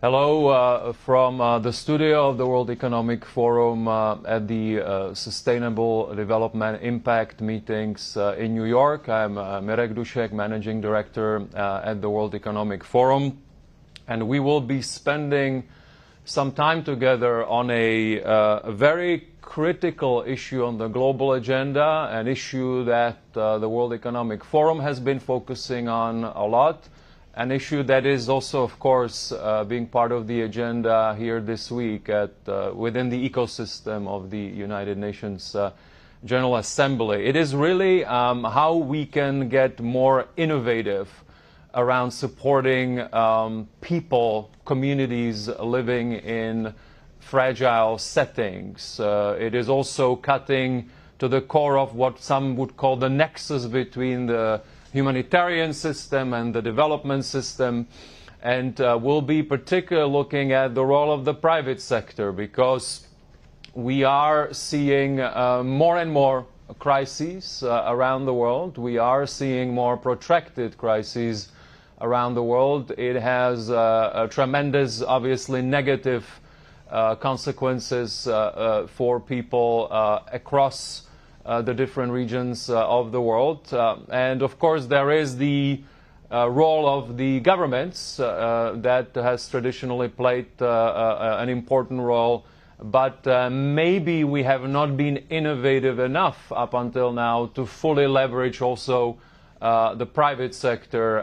Hello from the studio of the World Economic Forum at the Sustainable Development Impact meetings in New York. I'm Mirek Dušek, Managing Director at the World Economic Forum. And we will be spending some time together on a very critical issue on the global agenda, an issue that the World Economic Forum has been focusing on a lot. An issue that is also, of course, being part of the agenda here this week within the ecosystem of the United Nations General Assembly. It is really how we can get more innovative around supporting people, communities living in fragile settings. It is also cutting to the core of what some would call the nexus between the humanitarian system and the development system, and we'll be particularly looking at the role of the private sector, because we are seeing more and more crises around the world. We are seeing more protracted crises around the world. It has a tremendous, obviously negative consequences for people across the different regions of the world. And of course there is the role of the governments that has traditionally played an important role, but maybe we have not been innovative enough up until now to fully leverage also the private sector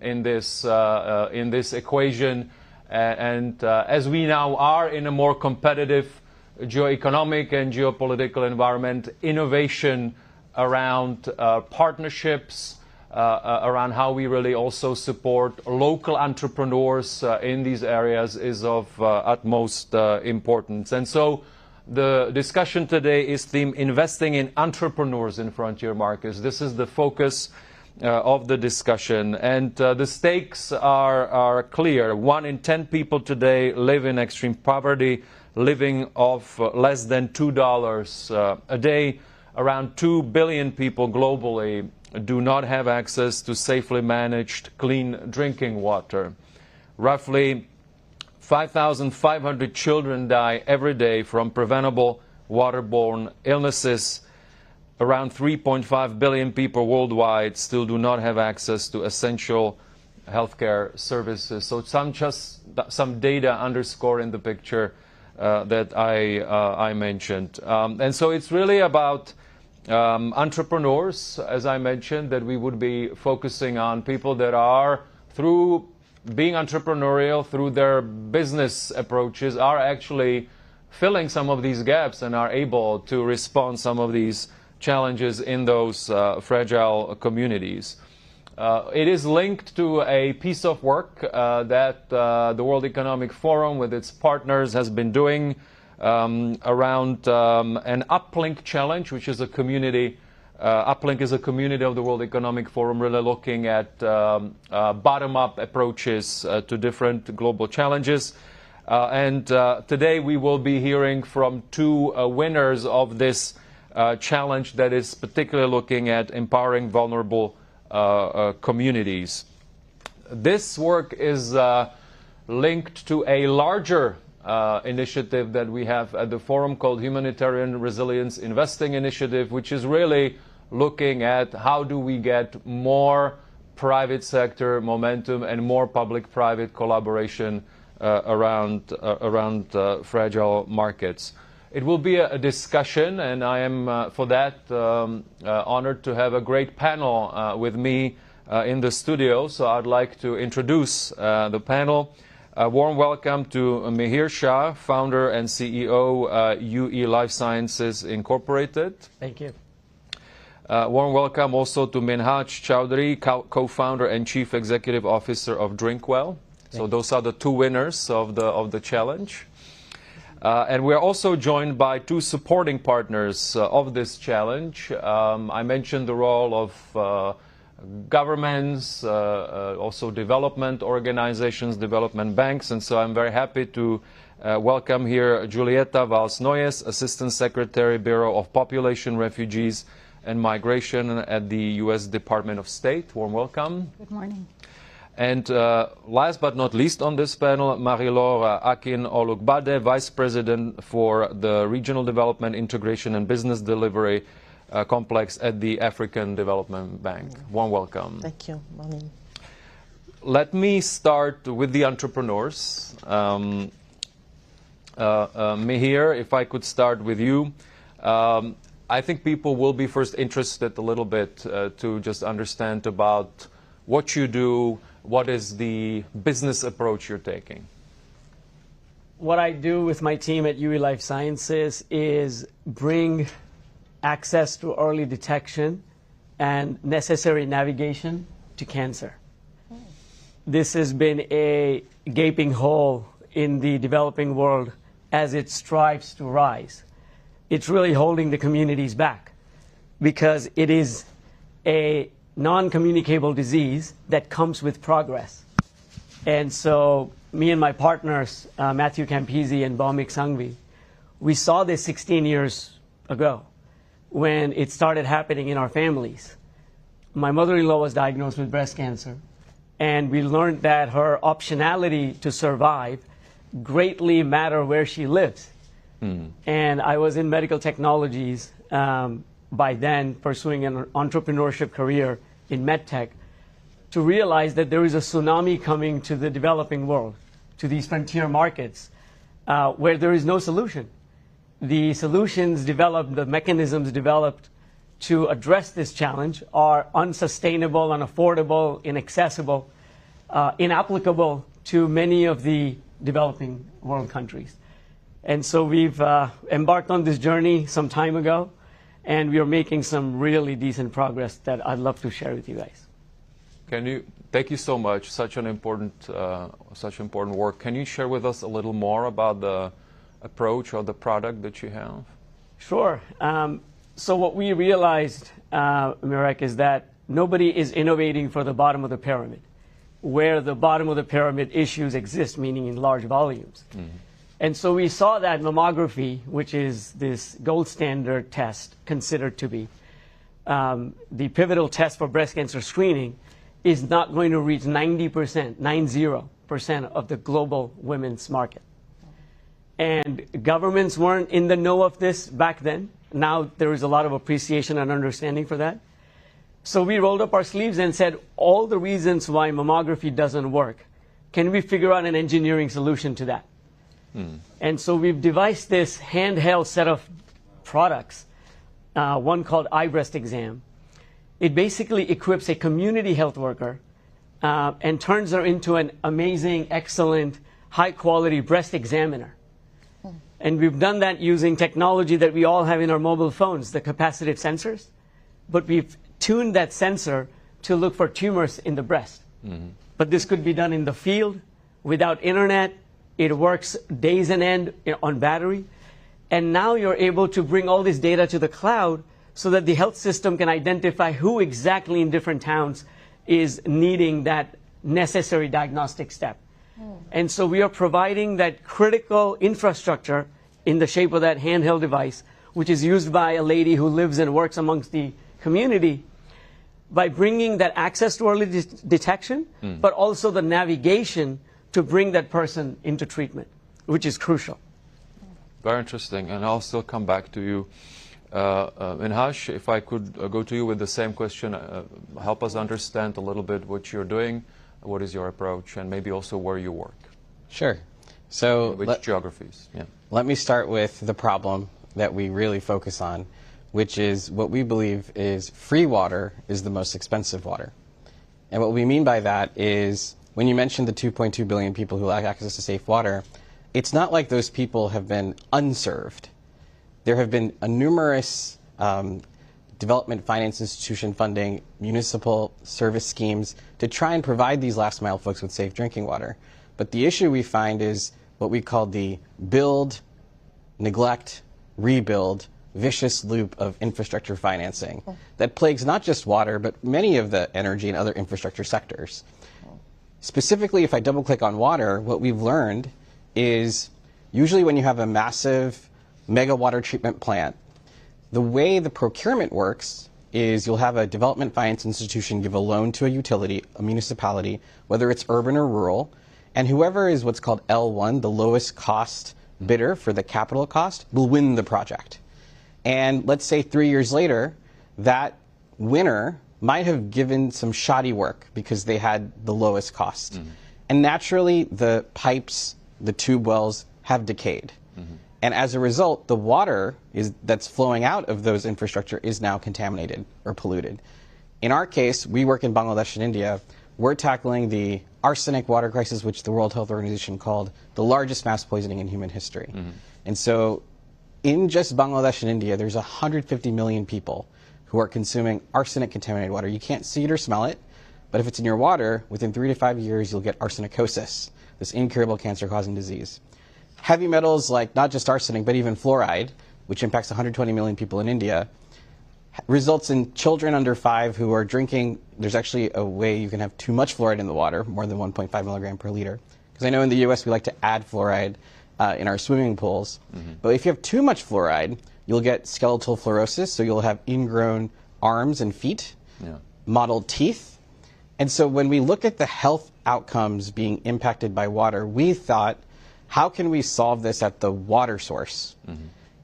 in this equation. And as we now are in a more competitive geoeconomic and geopolitical environment, innovation around partnerships, around how we really also support local entrepreneurs in these areas is of utmost importance. And so the discussion today is themed Investing in Entrepreneurs in Frontier Markets. This is the focus of the discussion, and the stakes are clear. 1 in 10 people today live in extreme poverty, living off less than $2 a day. Around 2 billion people globally do not have access to safely managed clean drinking water. Roughly 5,500 children die every day from preventable waterborne illnesses. Around 3.5 billion people worldwide still do not have access to essential healthcare services. So some data underscoring the picture that I mentioned. And so it's really about entrepreneurs, as I mentioned, that we would be focusing on, people that are, through being entrepreneurial, through their business approaches, are actually filling some of these gaps and are able to respond some of these challenges in those fragile communities. It is linked to a piece of work that the World Economic Forum with its partners has been doing around an Uplink challenge, which is a community. Uplink is a community of the World Economic Forum, really looking at bottom-up approaches to different global challenges. And today we will be hearing from 2 winners of this challenge that is particularly looking at empowering vulnerable communities. This work is linked to a larger initiative that we have at the forum called Humanitarian Resilience Investing Initiative, which is really looking at how do we get more private sector momentum and more public-private collaboration around fragile markets. It will be a discussion, and I am, for that, honored to have a great panel with me in the studio. So I'd like to introduce the panel. A warm welcome to Mihir Shah, founder and CEO, UE Life Sciences Incorporated. Thank you. Warm welcome also to Minhaj Chowdhury, co-founder and chief executive officer of Drinkwell. So those are the 2 winners of the challenge. And we are also joined by 2 supporting partners of this challenge. I mentioned the role of governments, also development organizations, development banks, and so I'm very happy to welcome here Julieta Valls-Noyes, Assistant Secretary, Bureau of Population, Refugees and Migration at the U.S. Department of State. Warm welcome. Good morning. And last but not least on this panel, Marie-Laure Akin-Olugbade, Vice President for the Regional Development Integration and Business Delivery Complex at the African Development Bank. Warm welcome. Thank you, Mami. Let me start with the entrepreneurs. Mihir, if I could start with you. I think people will be first interested a little bit to just understand about what you do, what is the business approach you're taking. What I do with my team at UE Life Sciences is bring access to early detection and necessary navigation to cancer. This has been a gaping hole in the developing world as it strives to rise. It's really holding the communities back because it is a non-communicable disease that comes with progress. And so me and my partners, Matthew Campisi and Baumik Sangvi, we saw this 16 years ago when it started happening in our families. My mother-in-law was diagnosed with breast cancer, and we learned that her optionality to survive greatly matter where she lives. And I was in medical technologies by then, pursuing an entrepreneurship career in medtech, to realize that there is a tsunami coming to the developing world, to these frontier markets, where there is no solution. The solutions developed, the mechanisms developed to address this challenge are unsustainable, unaffordable, inaccessible, inapplicable to many of the developing world countries. And so we've embarked on this journey some time ago, and we are making some really decent progress that I'd love to share with you guys. Thank you so much, such important work. Can you share with us a little more about the approach or the product that you have? Sure. So what we realized, Mirek, is that nobody is innovating for the bottom of the pyramid, where the bottom of the pyramid issues exist, meaning in large volumes. And so we saw that mammography, which is this gold standard test considered to be the pivotal test for breast cancer screening, is not going to reach 90% of the global women's market. And governments weren't in the know of this back then. Now there is a lot of appreciation and understanding for that. So we rolled up our sleeves and said, all the reasons why mammography doesn't work, can we figure out an engineering solution to that? And so we've devised this handheld set of products, one called iBreast Exam. It basically equips a community health worker and turns her into an amazing, excellent, high-quality breast examiner. And we've done that using technology that we all have in our mobile phones, the capacitive sensors. But we've tuned that sensor to look for tumors in the breast. But this could be done in the field, without internet. It works days on end on battery. And now you're able to bring all this data to the cloud so that the health system can identify who exactly in different towns is needing that necessary diagnostic step. And so we are providing that critical infrastructure in the shape of that handheld device, which is used by a lady who lives and works amongst the community, by bringing that access to early detection, but also the navigation to bring that person into treatment, which is crucial. Very interesting, and I'll still come back to you. Inhash, if I could go to you with the same question, help us understand a little bit what you're doing, what is your approach, and maybe also where you work. Sure. So which geographies? Yeah. Let me start with the problem that we really focus on, which is what we believe is free water is the most expensive water. And what we mean by that is, when you mentioned the 2.2 billion people who lack access to safe water, it's not like those people have been unserved. There have been numerous development finance institution funding, municipal service schemes to try and provide these last mile folks with safe drinking water. But the issue we find is what we call the build, neglect, rebuild vicious loop of infrastructure financing that plagues not just water, but many of the energy and other infrastructure sectors. Specifically, if I double click on water, what we've learned is usually when you have a massive mega water treatment plant, the way the procurement works is you'll have a development finance institution give a loan to a utility, a municipality, whether it's urban or rural, and whoever is what's called L1, the lowest cost bidder for the capital cost, will win the project. And let's say 3 years later, that winner might have given some shoddy work because they had the lowest cost. And naturally, the pipes, the tube wells have decayed. And as a result, the water that's flowing out of those infrastructure is now contaminated or polluted. In our case, we work in Bangladesh and India. We're tackling the arsenic water crisis, which the World Health Organization called the largest mass poisoning in human history. And so in just Bangladesh and India, there's 150 million people who are consuming arsenic-contaminated water. You can't see it or smell it, but if it's in your water, within 3 to 5 years, you'll get arsenicosis, this incurable cancer-causing disease. Heavy metals like not just arsenic, but even fluoride, which impacts 120 million people in India, results in children under 5 who are drinking. There's actually a way you can have too much fluoride in the water, more than 1.5 milligram per liter. Because I know in the US we like to add fluoride in our swimming pools. But if you have too much fluoride, you'll get skeletal fluorosis, so you'll have ingrown arms and feet, mottled teeth. And so when we look at the health outcomes being impacted by water, we thought, how can we solve this at the water source?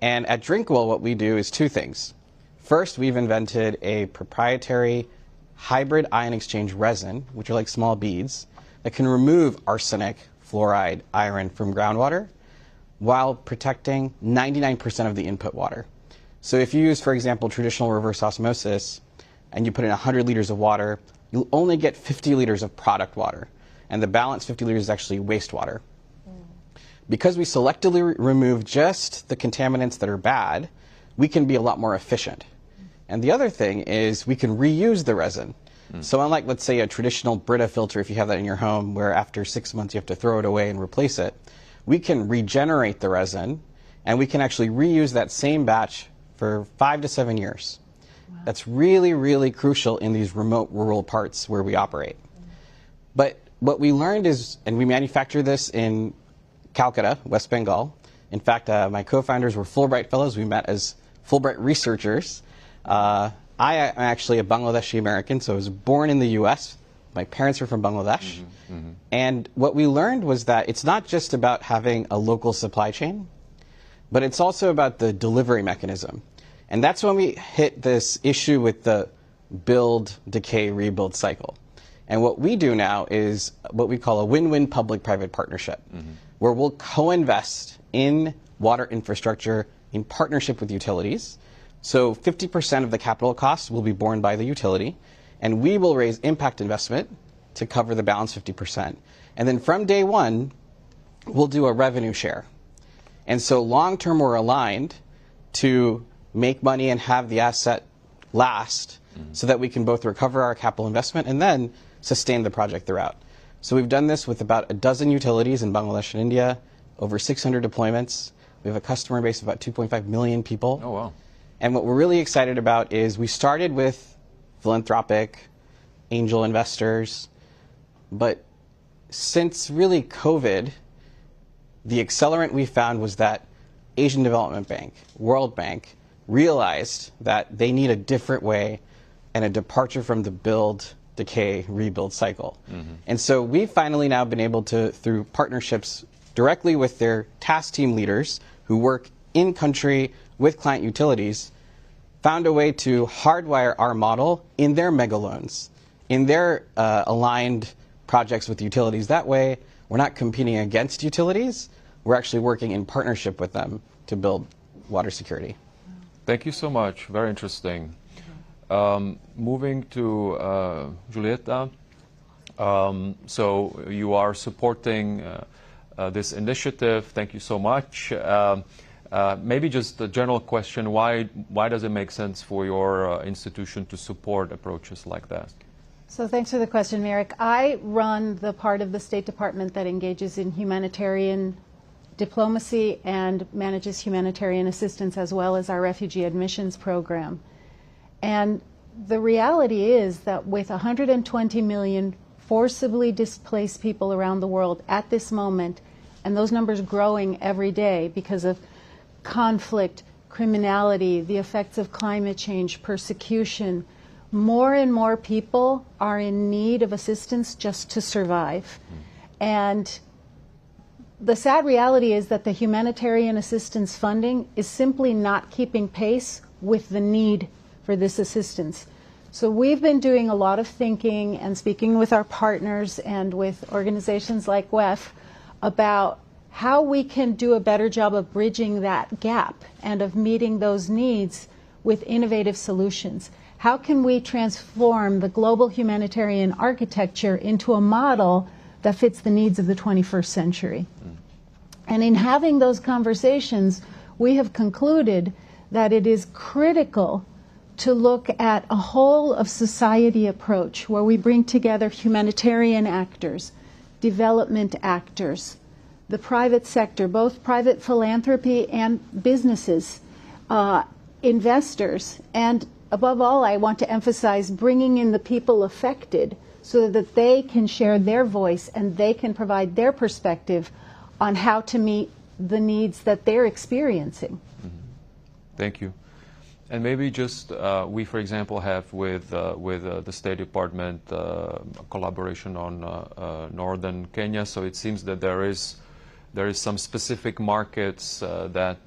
And at Drinkwell, what we do is 2 things. First, we've invented a proprietary hybrid ion exchange resin, which are like small beads, that can remove arsenic, fluoride, iron from groundwater while protecting 99% of the input water. So if you use, for example, traditional reverse osmosis and you put in 100 liters of water, you'll only get 50 liters of product water. And the balance 50 liters is actually wastewater. Because we selectively remove just the contaminants that are bad, we can be a lot more efficient. And the other thing is we can reuse the resin. So unlike, let's say, a traditional Brita filter, if you have that in your home, where after 6 months you have to throw it away and replace it, we can regenerate the resin, and we can actually reuse that same batch for 5 to 7 years. That's really, really crucial in these remote rural parts where we operate. But what we learned is, and we manufacture this in Calcutta, West Bengal. In fact, my co-founders were Fulbright fellows. We met as Fulbright researchers. I am actually a Bangladeshi American, so I was born in the U.S. My parents are from Bangladesh. And what we learned was that it's not just about having a local supply chain, but it's also about the delivery mechanism. And that's when we hit this issue with the build, decay, rebuild cycle. And what we do now is what we call a win-win public-private partnership, where we'll co-invest in water infrastructure in partnership with utilities. So 50% of the capital costs will be borne by the utility, and we will raise impact investment to cover the balance 50%. And then from day one, we'll do a revenue share. And so long-term, we're aligned to make money and have the asset last so that we can both recover our capital investment and then sustain the project throughout. So we've done this with about a dozen utilities in Bangladesh and India, over 600 deployments. We have a customer base of about 2.5 million people. Oh, wow. And what we're really excited about is we started with philanthropic, angel investors, but since really COVID, the accelerant we found was that Asian Development Bank, World Bank, realized that they need a different way and a departure from the build, decay, rebuild cycle. And so we've finally now been able to, through partnerships directly with their task team leaders who work in country with client utilities, found a way to hardwire our model in their mega loans, in their aligned projects with utilities. That way, we're not competing against utilities, we're actually working in partnership with them to build water security. Thank you so much. Very interesting. Moving to Giulietta. So you are supporting this initiative. Thank you so much. Maybe just a general question, why does it make sense for your institution to support approaches like that? So thanks for the question, Merrick. I run the part of the State Department that engages in humanitarian diplomacy and manages humanitarian assistance, as well as our refugee admissions program. And the reality is that with 120 million forcibly displaced people around the world at this moment, and those numbers growing every day because of conflict, criminality, the effects of climate change, persecution, more and more people are in need of assistance just to survive. And the sad reality is that the humanitarian assistance funding is simply not keeping pace with the need for this assistance. So we've been doing a lot of thinking and speaking with our partners and with organizations like WEF about how we can do a better job of bridging that gap and of meeting those needs with innovative solutions. How can we transform the global humanitarian architecture into a model that fits the needs of the 21st century? And in having those conversations, we have concluded that it is critical to look at a whole of society approach where we bring together humanitarian actors, development actors, the private sector, both private philanthropy and businesses, investors, and above all, I want to emphasize bringing in the people affected so that they can share their voice and they can provide their perspective on how to meet the needs that they're experiencing. Thank you. And maybe just we, for example, have with the State Department collaboration on northern Kenya. So it seems that there is some specific markets that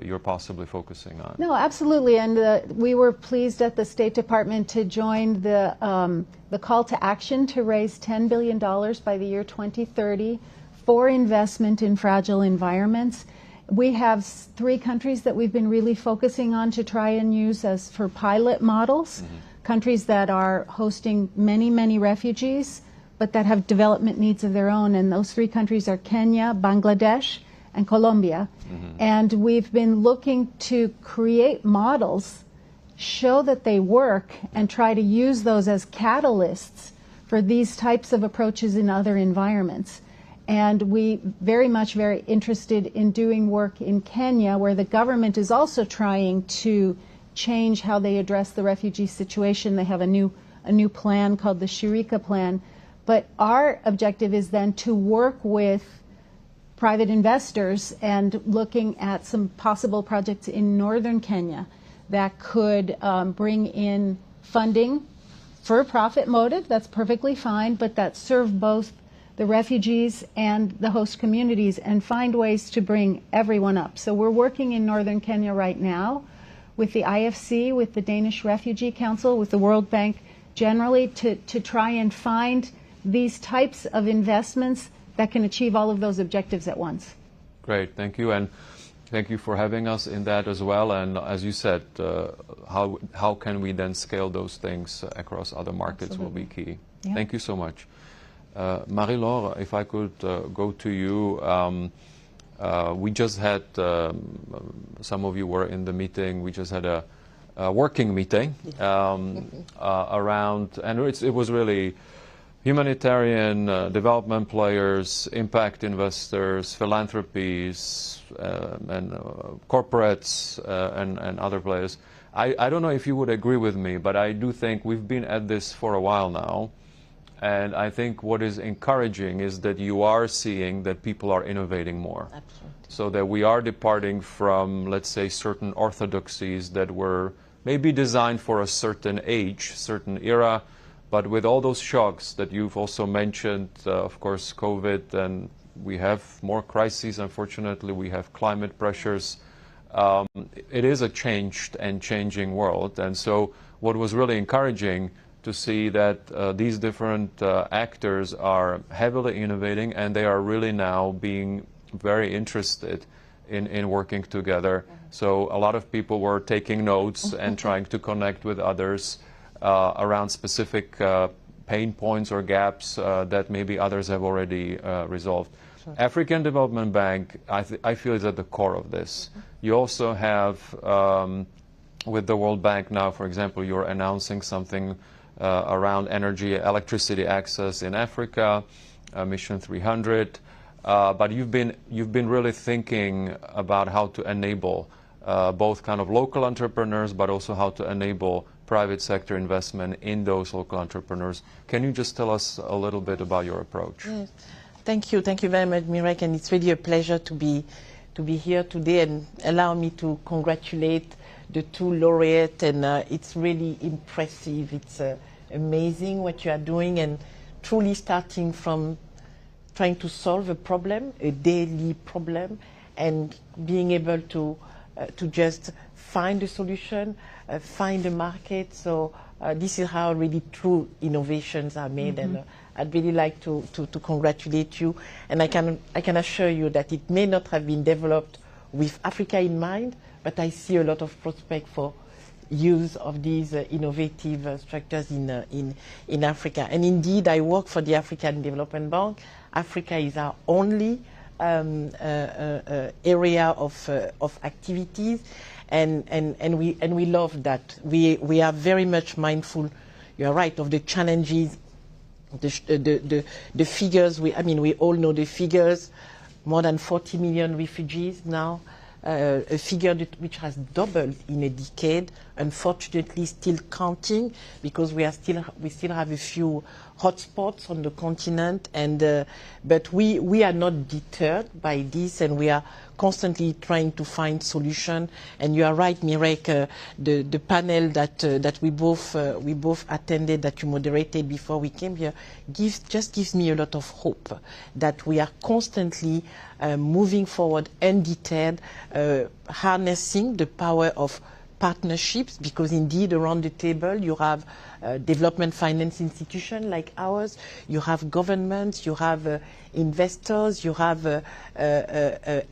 you're possibly focusing on. No, absolutely. And we were pleased at the State Department to join the call to action to raise $10 billion by the year 2030 for investment in fragile environments. We have 3 countries that we've been really focusing on to try and use as for pilot models, countries that are hosting many, many refugees, but that have development needs of their own. And those 3 countries are Kenya, Bangladesh, and Colombia. And we've been looking to create models, show that they work, and try to use those as catalysts for these types of approaches in other environments. And we very interested in doing work in Kenya, where the government is also trying to change how they address the refugee situation. They have a new plan called the Shirika Plan. But our objective is then to work with private investors and looking at some possible projects in northern Kenya that could bring in funding for a profit motive. That's perfectly fine, but that serve both the refugees and the host communities and find ways to bring everyone up. So we're working in northern Kenya right now with the IFC, with the Danish Refugee Council, with the World Bank generally to try and find these types of investments that can achieve all of those objectives at once. Great, thank you. And thank you for having us in that as well. And as you said, how can we then scale those things across other markets Absolutely. Will be key. Yeah. Thank you so much. Marie-Laure, if I could go to you. We just had, some of you were in the meeting, we just had a working meeting around, and it was really humanitarian, development players, impact investors, philanthropies, and corporates, and other players. I don't know if you would agree with me, but I do think we've been at this for a while now. And I think what is encouraging is that you are seeing that people are innovating more. Absolutely. So that we are departing from, let's say, certain orthodoxies that were maybe designed for a certain age, certain era, but with all those shocks that you've also mentioned, of course, COVID, and we have more crises, unfortunately, we have climate pressures. It is a changed and changing world. And so what was really encouraging to see that these different actors are heavily innovating, and they are really now being very interested in working together. So a lot of people were taking notes and trying to connect with others around specific pain points or gaps that maybe others have already resolved. Sure. African Development Bank, I feel, is at the core of this. You also have, with the World Bank now, for example, you're announcing something around energy, electricity access in Africa, Mission 300. But you've been really thinking about how to enable both kind of local entrepreneurs, but also how to enable private sector investment in those local entrepreneurs. Can you just tell us a little bit about your approach? Yes. Thank you very much, Mirek, and it's really a pleasure to be to be here today and allow me to congratulate the two laureates. And it's really impressive. It's amazing what you are doing, and truly starting from trying to solve a problem, a daily problem, and being able to just find a solution, find a market. So this is how really true innovations are made. And I'd really like to congratulate you. And I can assure you that it may not have been developed with Africa in mind, but I see a lot of prospect for use of these innovative structures in Africa. And indeed, I work for the African Development Bank. Africa is our only area of activities, and we love that. We are very much mindful, you are right, of the challenges, the figures. I mean, we all know the figures. More than 40 million refugees now, a figure which has doubled in a decade. Unfortunately, still counting, because we still have a few hotspots on the continent, and but we are not deterred by this, and we are constantly trying to find solutions. And you are right, Mirek, the panel that we both attended, that you moderated before we came here, gives me a lot of hope that we are constantly moving forward undeterred, harnessing the power of partnerships, because indeed around the table you have development finance institutions like ours, you have governments, you have investors, you have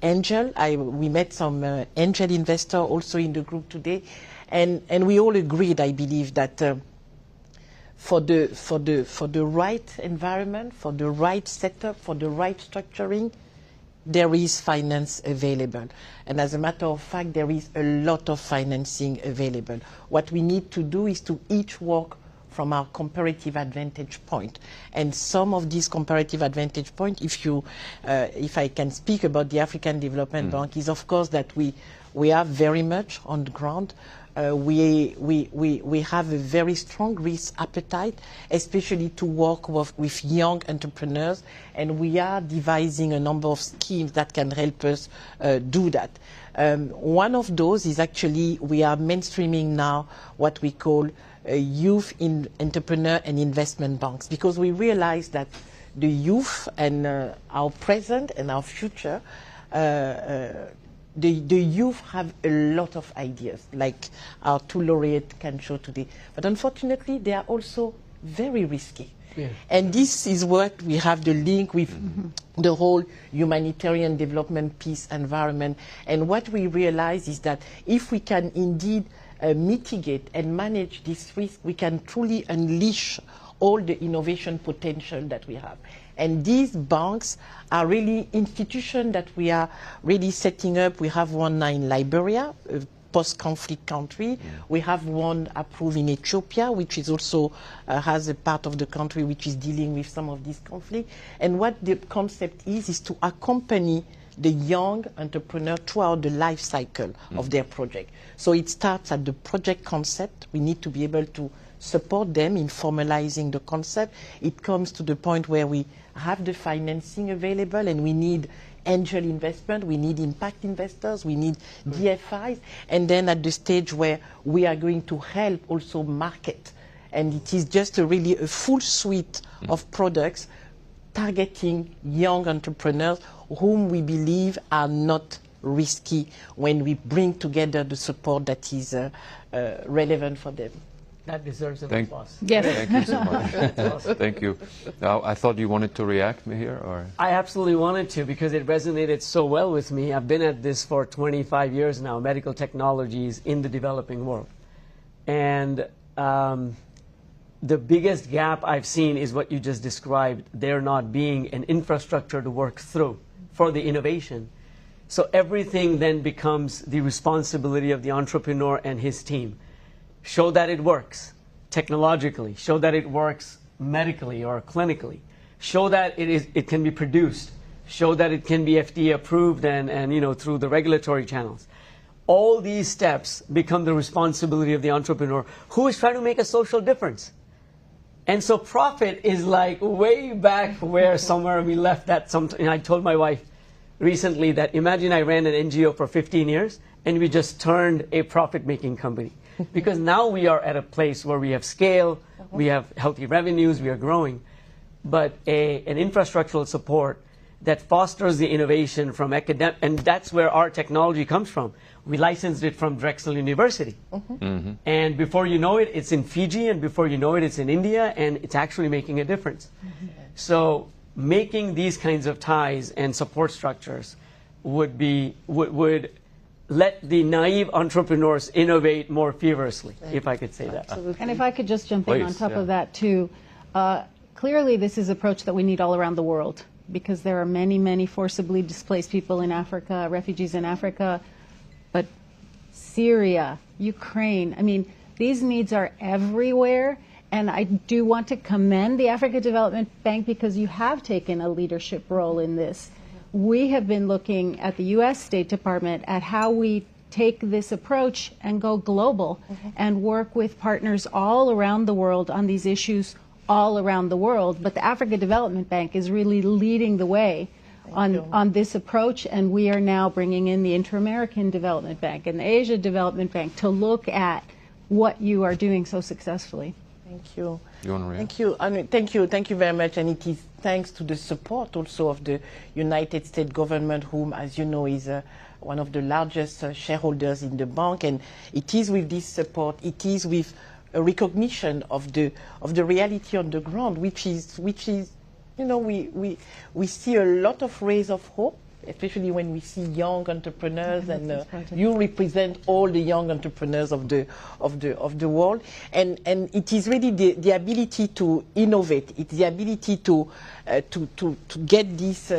angel. We met some angel investor also in the group today, and we all agreed, I believe, that for the right environment, for the right setup, for the right structuring, there is finance available. And as a matter of fact, there is a lot of financing available. What we need to do is to each work from our comparative advantage point. And some of these comparative advantage points, if I can speak about the African Development Bank, is of course that we are very much on the ground. We have a very strong risk appetite, especially to work with young entrepreneurs, and we are devising a number of schemes that can help us do that. One of those is actually, we are mainstreaming now what we call youth entrepreneur and investment banks, because we realize that the youth and our present and our future, the youth have a lot of ideas, like our two laureates can show today. But unfortunately, they are also very risky. Yeah. And this is what we have the link with the whole humanitarian development, peace, environment. And what we realize is that if we can indeed mitigate and manage this risk, we can truly unleash all the innovation potential that we have. And these banks are really institutions that we are really setting up. We have one now in Liberia, a post-conflict country. Yeah. We have one approved in Ethiopia, which is also has a part of the country which is dealing with some of this conflict. And what the concept is to accompany the young entrepreneur throughout the life cycle of their project. So it starts at the project concept. We need to be able to support them in formalizing the concept. It comes to the point where we have the financing available, and we need angel investment, we need impact investors, we need DFIs, and then at the stage where we are going to help also market. And it is just really a full suite of products targeting young entrepreneurs whom we believe are not risky when we bring together the support that is relevant for them. That deserves an applause. Yes. Thank you so much. Awesome. Thank you. Now, I thought you wanted to react here, or? I absolutely wanted to, because it resonated so well with me. I've been at this for 25 years now, medical technologies in the developing world. And the biggest gap I've seen is what you just described, there not being an infrastructure to work through for the innovation. So everything then becomes the responsibility of the entrepreneur and his team. Show that it works technologically, show that it works medically or clinically, show that it can be produced, show that it can be FDA approved and you know, through the regulatory channels. All these steps become the responsibility of the entrepreneur who is trying to make a social difference. And so profit is like way back where somewhere we left that. I told my wife, recently that imagine I ran an NGO for 15 years and we just turned a profit-making company. Because now we are at a place where we have scale, we have healthy revenues, we are growing, but an infrastructural support that fosters the innovation from academic, and that's where our technology comes from. We licensed it from Drexel University. And before you know it, it's in Fiji, and before you know it, it's in India, and it's actually making a difference. So making these kinds of ties and support structures would let the naive entrepreneurs innovate more feverishly, if I could say that. Absolutely. And if I could just jump in on top of that too, clearly this is an approach that we need all around the world, because there are many, many forcibly displaced people in Africa, refugees in Africa, but Syria, Ukraine, I mean, these needs are everywhere. And I do want to commend the Africa Development Bank because you have taken a leadership role in this. We have been looking at the U.S. State Department at how we take this approach and go global and work with partners all around the world on these issues all around the world. But the Africa Development Bank is really leading the way on this approach, and we are now bringing in the Inter-American Development Bank and the Asia Development Bank to look at what you are doing so successfully. Thank you. You want to react? Thank you. Thank you very much. And it is thanks to the support also of the United States government, whom, as you know, is one of the largest shareholders in the bank. And it is with this support, it is with a recognition of the reality on the ground, which is, you know, we see a lot of rays of hope, especially when we see young entrepreneurs, and you represent all the young entrepreneurs of the world, and it is really the ability to innovate. It's the ability to get this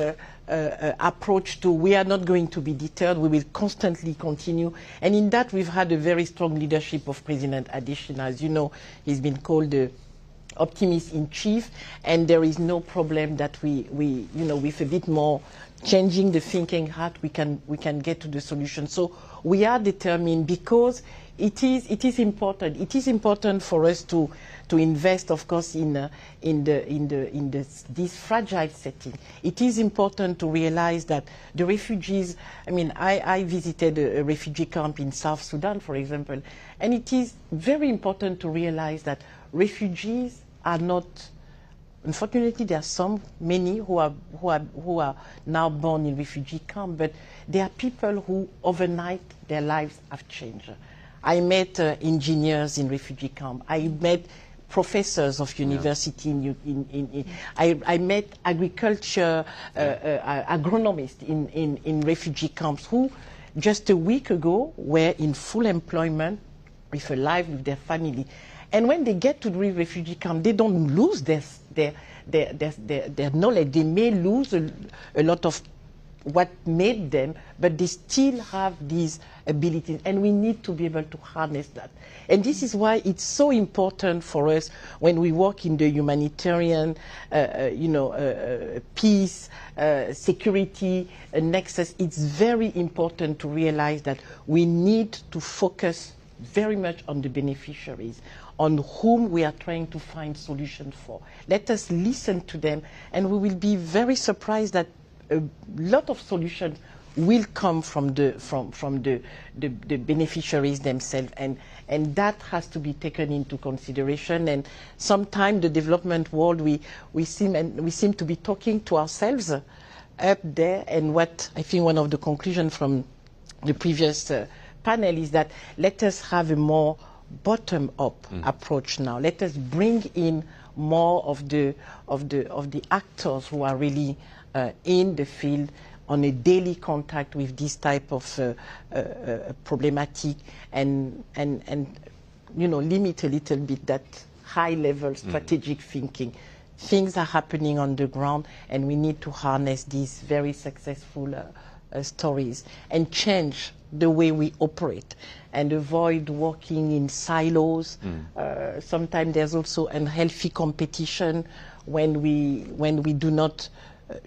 approach to, we are not going to be deterred, we will constantly continue. And in that we've had a very strong leadership of President Adesina. As you know, he's been called the optimist in chief, and there is no problem that we you know, with a bit more changing the thinking hat, we can get to the solution. So we are determined, because it is important. It is important for us to invest, of course, in this fragile setting. It is important to realize that the refugees. I mean, I visited a refugee camp in South Sudan, for example, and it is very important to realize that refugees are not. Unfortunately, there are many who are now born in refugee camps, but there are people who overnight their lives have changed. I met engineers in refugee camp. I met professors of university. I met agriculture agronomists in refugee camps who, just a week ago, were in full employment with a life with their family. And when they get to the refugee camp, they don't lose their knowledge. They may lose a lot of what made them, but they still have these abilities, and we need to be able to harness that. And this is why it's so important for us when we work in the humanitarian, peace, security nexus. It's very important to realize that we need to focus very much on the beneficiaries, on whom we are trying to find solutions for. Let us listen to them, and we will be very surprised that a lot of solutions will come from the beneficiaries themselves, and that has to be taken into consideration. And sometimes the development world, we seem to be talking to ourselves up there. And what I think one of the conclusions from the previous panel is that let us have a more bottom-up approach now. Let us bring in more of the actors who are really in the field on a daily contact with this type of problematic, and limit a little bit that high-level strategic thinking. Things are happening on the ground, and we need to harness these very successful stories and change the way we operate and avoid working in silos. Sometimes there's also unhealthy competition when we do not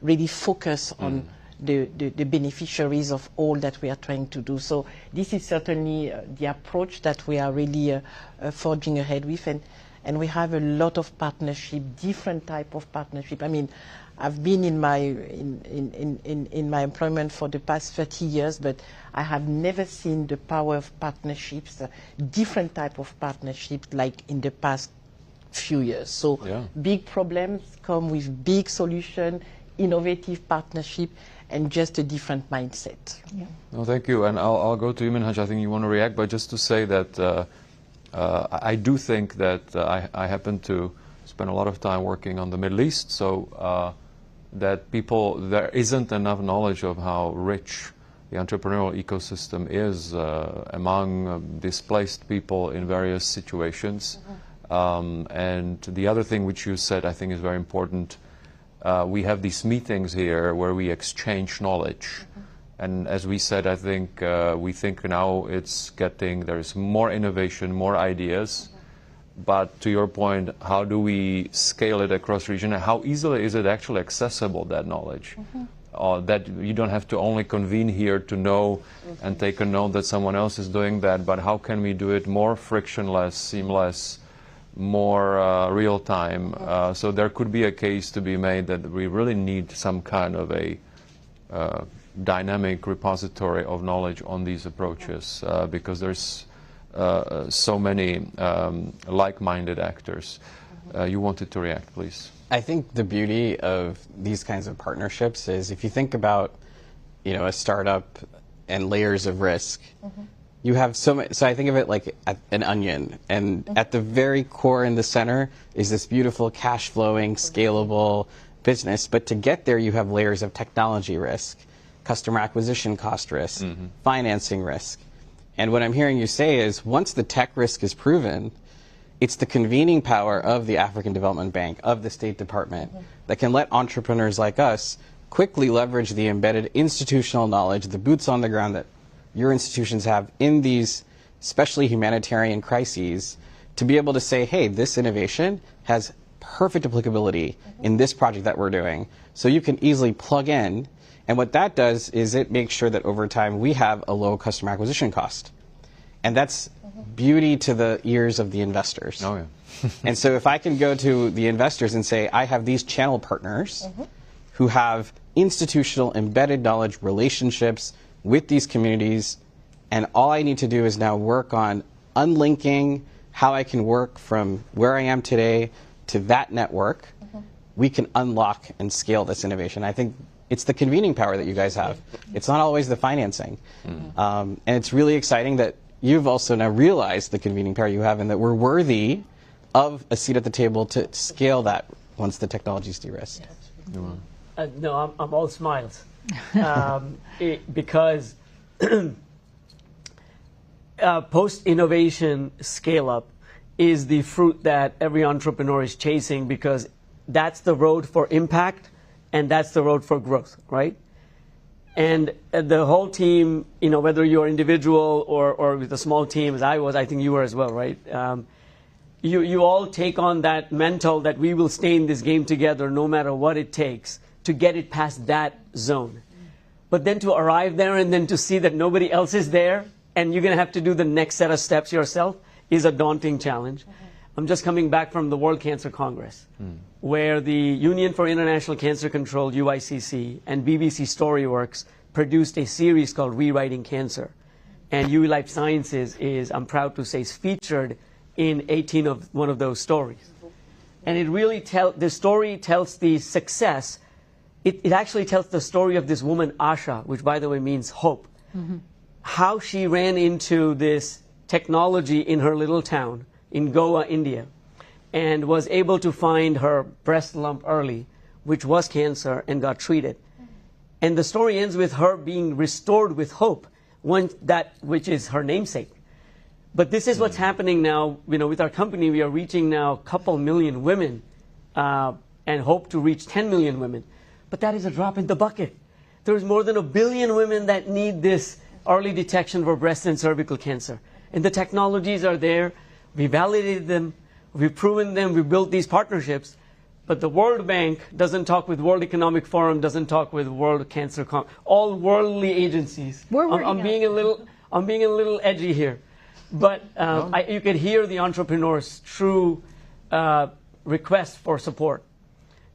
really focus on the beneficiaries of all that we are trying to do. So this is certainly the approach that we are really forging ahead with, and we have a lot of partnership, different type of partnership. I mean, I've been in my employment for the past 30 years, but I have never seen the power of partnerships, different type of partnerships like in the past few years. So big problems come with big solution, innovative partnership, and just a different mindset. Yeah. No, thank you. And I'll go to you, Minhaj. I think you want to react, but just to say that I do think that I happen to spend a lot of time working on the Middle East, so that there isn't enough knowledge of how rich the entrepreneurial ecosystem is among displaced people in various situations. And the other thing which you said I think is very important, we have these meetings here where we exchange knowledge. And as we said, I think we think now there is more innovation, more ideas. But to your point, how do we scale it across region? And how easily is it actually accessible, that knowledge? That you don't have to only convene here to know and take a note that someone else is doing that, but how can we do it more frictionless, seamless, more real time? So there could be a case to be made that we really need some kind of a dynamic repository of knowledge on these approaches because there's so many like-minded actors. You wanted to react, please. I think the beauty of these kinds of partnerships is if you think about, a startup and layers of risk, you have so I think of it like an onion, and at the very core in the center is this beautiful cash flowing, scalable business. But to get there, you have layers of technology risk, customer acquisition cost risk, financing risk. And what I'm hearing you say is once the tech risk is proven, it's the convening power of the African Development Bank, of the State Department, that can let entrepreneurs like us quickly leverage the embedded institutional knowledge, the boots on the ground that your institutions have in these, especially humanitarian crises, to be able to say, hey, this innovation has perfect applicability in this project that we're doing. So you can easily plug in. And what that does is it makes sure that over time we have a low customer acquisition cost. And that's beauty to the ears of the investors. Oh, yeah. And so if I can go to the investors and say, I have these channel partners who have institutional embedded knowledge relationships with these communities, and all I need to do is now work on unlinking how I can work from where I am today to that network, we can unlock and scale this innovation. I think it's the convening power that you guys have. It's not always the financing. And it's really exciting that you've also now realized the convening power you have and that we're worthy of a seat at the table to scale that once the technology is de-risked. No, I'm all smiles. Because post-innovation scale-up is the fruit that every entrepreneur is chasing because that's the road for impact and that's the road for growth, right? And the whole team, whether you're individual or with a small team, as I was, I think you were as well, right? You all take on that mental that we will stay in this game together no matter what it takes to get it past that zone. But then to arrive there and then to see that nobody else is there and you're going to have to do the next set of steps yourself is a daunting challenge. I'm just coming back from the World Cancer Congress, where the Union for International Cancer Control, UICC, and BBC Storyworks produced a series called Rewriting Cancer. And UE Life Sciences is, I'm proud to say, is featured in 18 of one of those stories. And it really the story tells the success. It actually tells the story of this woman, Asha, which, by the way, means hope. How she ran into this technology in her little town in Goa, India, and was able to find her breast lump early, which was cancer, and got treated. And the story ends with her being restored with hope, which is her namesake. But this is what's happening now. With our company, we are reaching now a couple million women and hope to reach 10 million women. But that is a drop in the bucket. There's more than 1 billion women that need this early detection for breast and cervical cancer. And the technologies are there. We validated them. We've proven them. We built these partnerships. But the World Bank doesn't talk with World Economic Forum, doesn't talk with World Cancer all worldly agencies. I'm being a little edgy here. But you could hear the entrepreneurs' true request for support.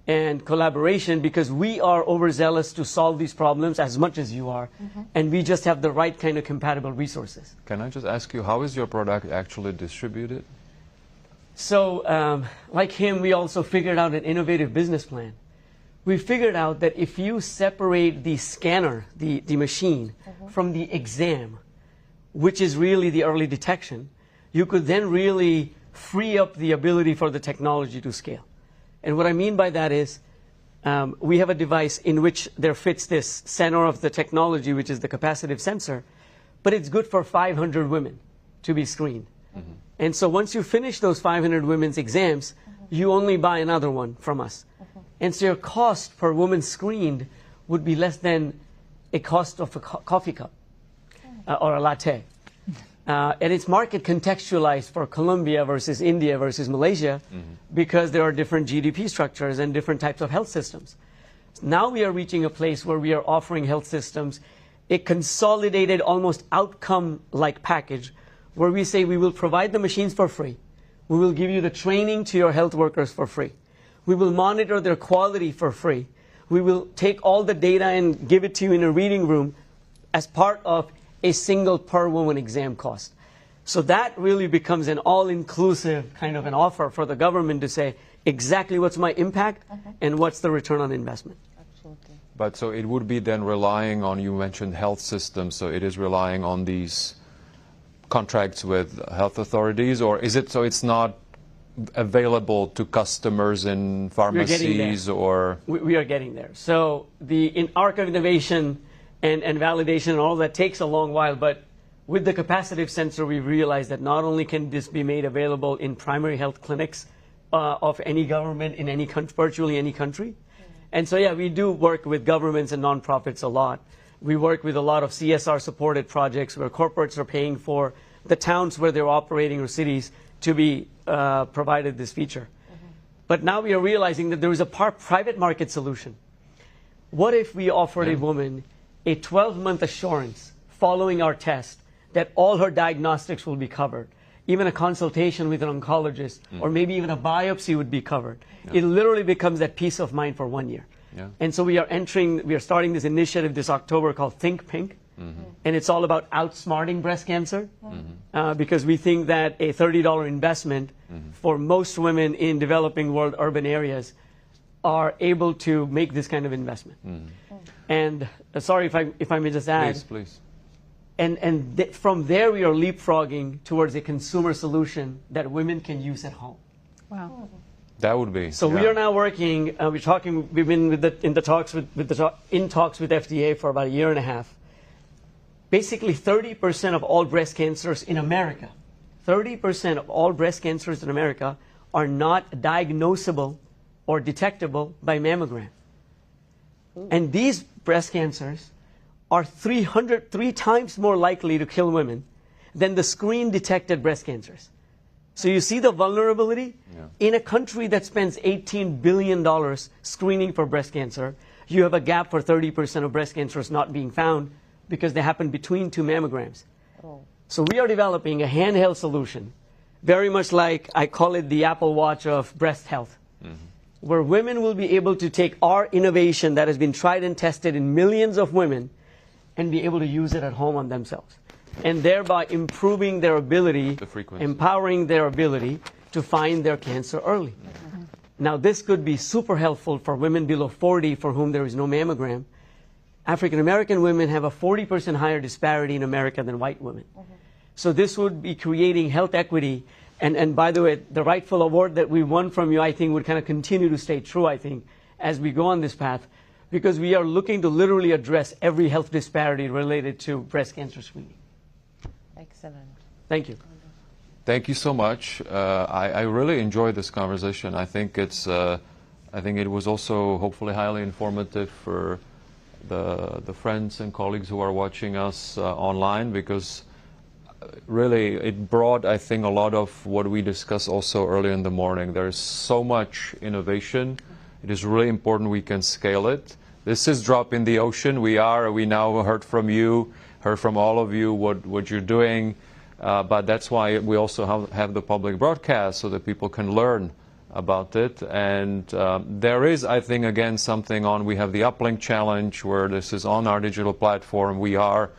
and collaboration, because we are overzealous to solve these problems as much as you are, and we just have the right kind of compatible resources. Can I just ask you, how is your product actually distributed? So, like him, we also figured out an innovative business plan. We figured out that if you separate the scanner, the machine, from the exam, which is really the early detection, you could then really free up the ability for the technology to scale. And what I mean by that is, we have a device in which there fits this center of the technology, which is the capacitive sensor, but it's good for 500 women to be screened. And so once you finish those 500 women's exams, you only buy another one from us. And so your cost per woman screened would be less than a cost of a coffee cup or a latte. And it's market contextualized for Colombia versus India versus Malaysia because there are different GDP structures and different types of health systems. Now we are reaching a place where we are offering health systems a consolidated, almost outcome-like package where we say we will provide the machines for free. We will give you the training to your health workers for free. We will monitor their quality for free. We will take all the data and give it to you in a reading room as part of a single per woman exam cost. So that really becomes an all-inclusive kind of an offer for the government to say exactly what's my impact and what's the return on investment. Absolutely. But so it would be then relying on, you mentioned health systems, so it is relying on these contracts with health authorities, or is it so it's not available to customers in pharmacies or? We are getting there. So in arc of innovation and validation and all that takes a long while, but with the capacitive sensor, we realized that not only can this be made available in primary health clinics of any government in any country, virtually any country. And so, yeah, we do work with governments and nonprofits a lot. We work with a lot of CSR-supported projects where corporates are paying for the towns where they're operating or cities to be provided this feature. But now we are realizing that there is a private market solution. What if we offered a woman a 12-month assurance following our test that all her diagnostics will be covered? Even a consultation with an oncologist or maybe even a biopsy would be covered. It literally becomes that peace of mind for 1 year. And so we are starting this initiative this October called Think Pink. And it's all about outsmarting breast cancer because we think that a $30 investment for most women in developing world urban areas are able to make this kind of investment. And sorry if I may just add. Please. And from there we are leapfrogging towards a consumer solution that women can use at home. Wow. That would be. So we are now working. We've been in talks with FDA for about a year and a half. Basically, 30% of all breast cancers in America, 30% of all breast cancers in America are not diagnosable or detectable by mammogram. And these breast cancers are 3 times more likely to kill women than the screen-detected breast cancers. So you see the vulnerability? In a country that spends $18 billion screening for breast cancer, you have a gap for 30% of breast cancers not being found because they happen between 2 mammograms. So we are developing a handheld solution, very much like I call it the Apple Watch of breast health, where women will be able to take our innovation that has been tried and tested in millions of women and be able to use it at home on themselves, and thereby improving their ability, empowering their ability to find their cancer early. Now, this could be super helpful for women below 40 for whom there is no mammogram. African American women have a 40% higher disparity in America than white women. So this would be creating health equity. And by the way, the rightful award that we won from you, I think, would kind of continue to stay true, I think, as we go on this path, because we are looking to literally address every health disparity related to breast cancer screening. Excellent. Thank you. Thank you so much. I really enjoyed this conversation. I think it was also hopefully highly informative for the friends and colleagues who are watching us online, because really it brought, I think, a lot of what we discussed also earlier in the morning. There's so much innovation. It is really important we can scale it. This is drop in the ocean. We now heard from you, heard from all of you what you're doing, but that's why we also have the public broadcast so that people can learn about it. And there is, I think, again, something on, we have the Uplink Challenge, where this is on our digital platform. We are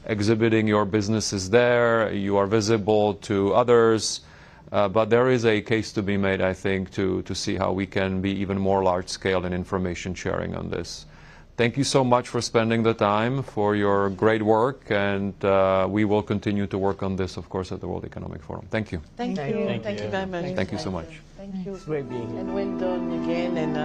exhibiting your businesses there. You are visible to others. But there is a case to be made, I think, to see how we can be even more large-scale in information sharing on this. Thank you so much for spending the time, for your great work, and we will continue to work on this, of course, at the World Economic Forum. Thank you. Thank you. Thank you very much. Thank you so much. Thank you. It's great being here. And well done again. And